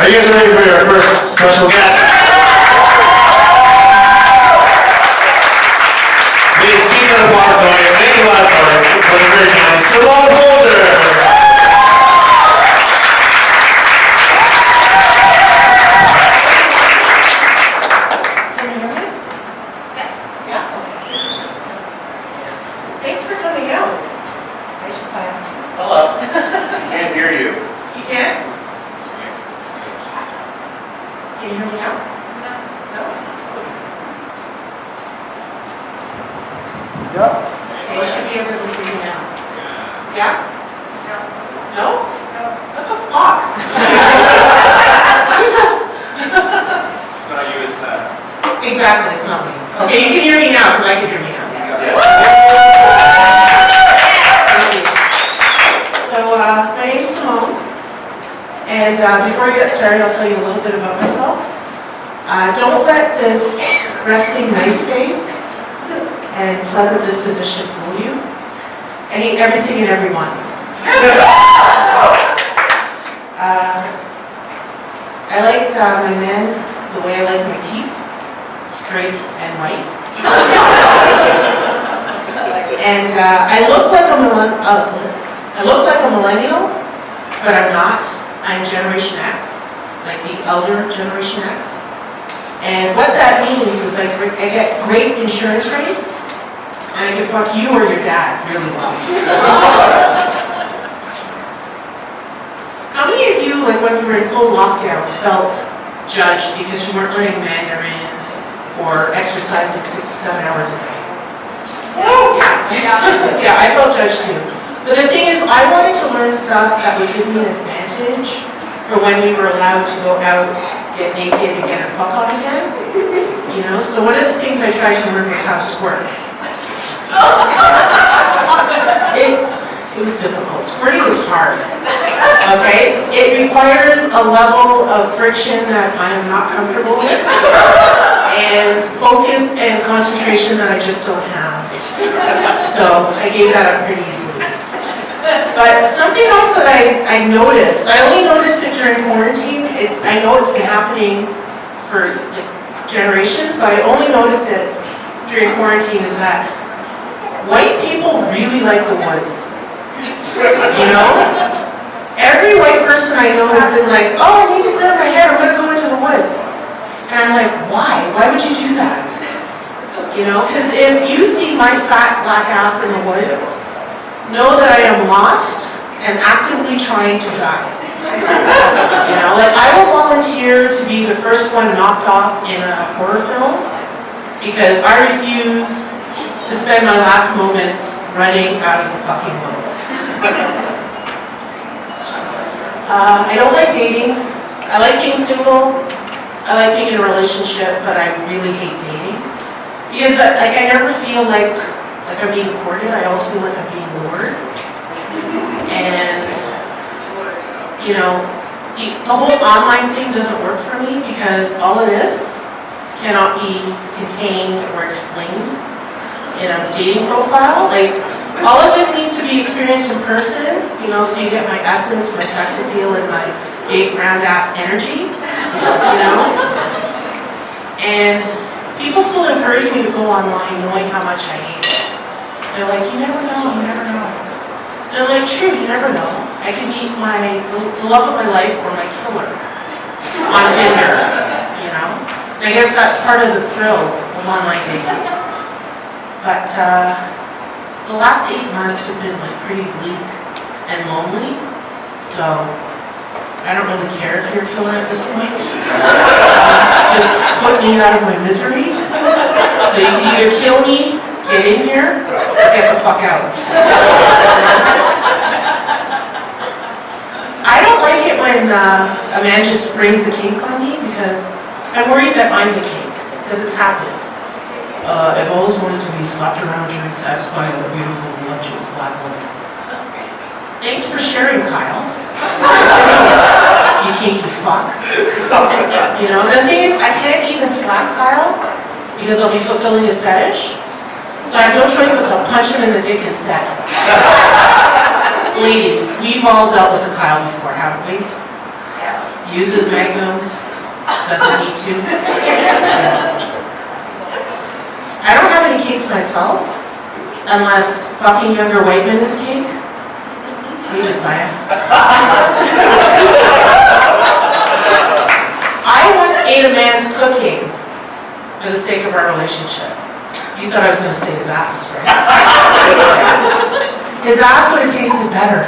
you guys ready for your first special guest? Please keep that applause going. Make a lot of noise for the very nice Simone Boulder. Thanks for coming out. Hello. I can't hear you. You can't? Can you hear me now? No? Yep. Okay, you should be able to hear me now. Yeah? No? What the fuck? Jesus! It's not you, it's that. Exactly, it's not me. Okay, you can hear me now because I can hear me now. So, my name's Simone, and before I get started, I'll tell you a little bit about myself. Don't let this resting nice face and pleasant disposition fool you. I hate everything and everyone. I like my men the way I like my teeth, straight and white. And I look like a millennial, but I'm not. I'm Generation X, like the elder Generation X. And what that means is I get great insurance rates, and I can fuck you or your dad really well. How many of you, like when we were in full lockdown, felt judged because you weren't learning Mandarin or exercising 6-7 hours a day? Yeah, I felt judged too. But the thing is, I wanted to learn stuff that would give me an advantage for when we were allowed to go out, get naked, and get a fuck on again. You know, so one of the things I tried to learn was how to squirt. It was difficult. Squirting is hard. Okay? It requires a level of friction that I am not comfortable with, and focus and concentration that I just don't have. So I gave that up pretty easily. But something else that I noticed, I only noticed it during quarantine. I know it's been happening for like generations, but I only noticed it during quarantine is that white people really like the woods. You know? Every white person I know has been like, oh, I need to clear my hair, I'm going to go into the woods. And I'm like, why? Why would you do that? You know, because if you see my fat black ass in the woods, know that I am lost and actively trying to die. You know, like I will volunteer to be the first one knocked off in a horror film because I refuse to spend my last moments running out of the fucking woods. I don't like dating. I like being single. I like being in a relationship, but I really hate dating. Because like I never feel like I'm being courted. I also feel like I'm being lured. And you know, the whole online thing doesn't work for me because all of this cannot be contained or explained in a dating profile. Like all of this needs to be experienced in person, you know, so you get my essence, my sex appeal, and my big round ass energy, you know? And people still encourage me to go online knowing how much I hate it. They're like, you never know, you never know. And I'm like, true, you never know. I can meet the love of my life or my killer on Tinder, you know? And I guess that's part of the thrill of online dating. But the last 8 months have been like pretty bleak and lonely, so I don't really care if you're a killer at this point. Just put me out of my misery. So you can either kill me, get in here, or get the fuck out. I don't like it when a man just springs the kink on me because I'm worried that I'm the kink, because it's happened. I've always wanted to be slapped around during sex by a beautiful, voluptuous black woman. Thanks for sharing, Kyle. You kinky fuck. You know, the thing is, I can't even slap Kyle because I'll be fulfilling his fetish. So I have no choice but to punch him in the dick instead. Ladies, we've all dealt with a Kyle before, haven't we? uses magnums, doesn't need to. I don't have any kinks myself, unless fucking younger white men is a kink. You just buy it. I once ate a man's cooking for the sake of our relationship. You thought I was going to say his ass, right? His ass would have tasted better.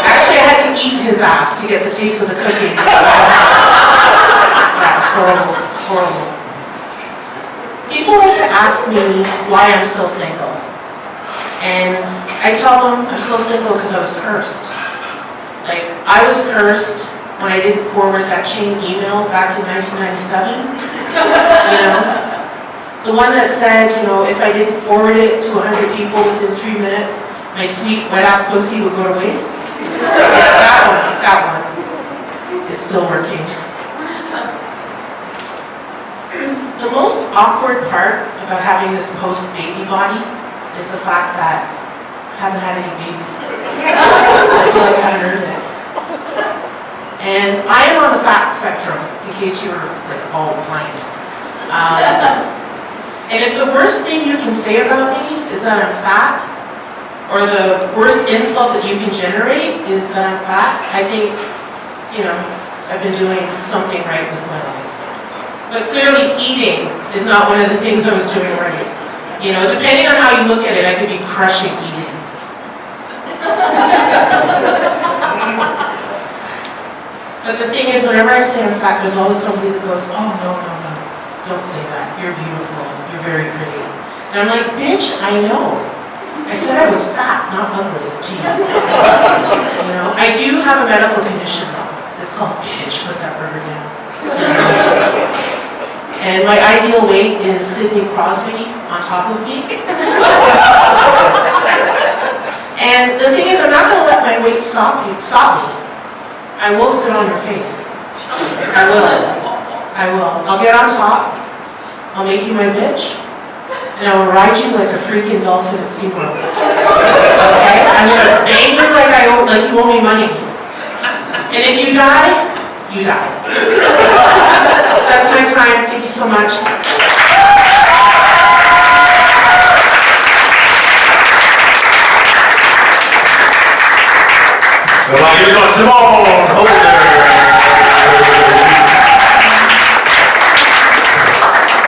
Actually, I had to eat his ass to get the taste of the cooking. That was horrible, horrible. People like to ask me why I'm still single. And I tell them I'm still single because I was cursed. Like, I was cursed when I didn't forward that chain email back in 1997. You know? The one that said, you know, if I didn't forward it to 100 people within 3 minutes, my sweet wet-ass pussy would go to waste. That one. It's still working. The most awkward part about having this post-baby body is the fact that I haven't had any babies. I feel like I haven't earned it. And I am on the fat spectrum, in case you were like all blind. And if the worst thing you can say about me is that I'm fat, or the worst insult that you can generate is that I'm fat, I think, you know, I've been doing something right with my life. But clearly eating is not one of the things I was doing right. You know, depending on how you look at it, I could be crushing eating. But the thing is, whenever I say I'm fat, there's always somebody that goes, oh, no, don't say that. You're beautiful. You're very pretty. And I'm like, bitch, I know. I said I was fat, not ugly. Jeez. You know, I do have a medical condition, though. It's called, bitch, put that burger down. And my ideal weight is Sidney Crosby on top of me. And the thing is, I'm not going to let my weight stop me. I will sit on your face. I will. I'll get on top. I'll make you my bitch. And I will ride you like a freaking dolphin at SeaWorld. Okay? I'm going to bang you like you owe me money. And if you die, you die. That's my time. Thank you so much. Well, here we go, Simone.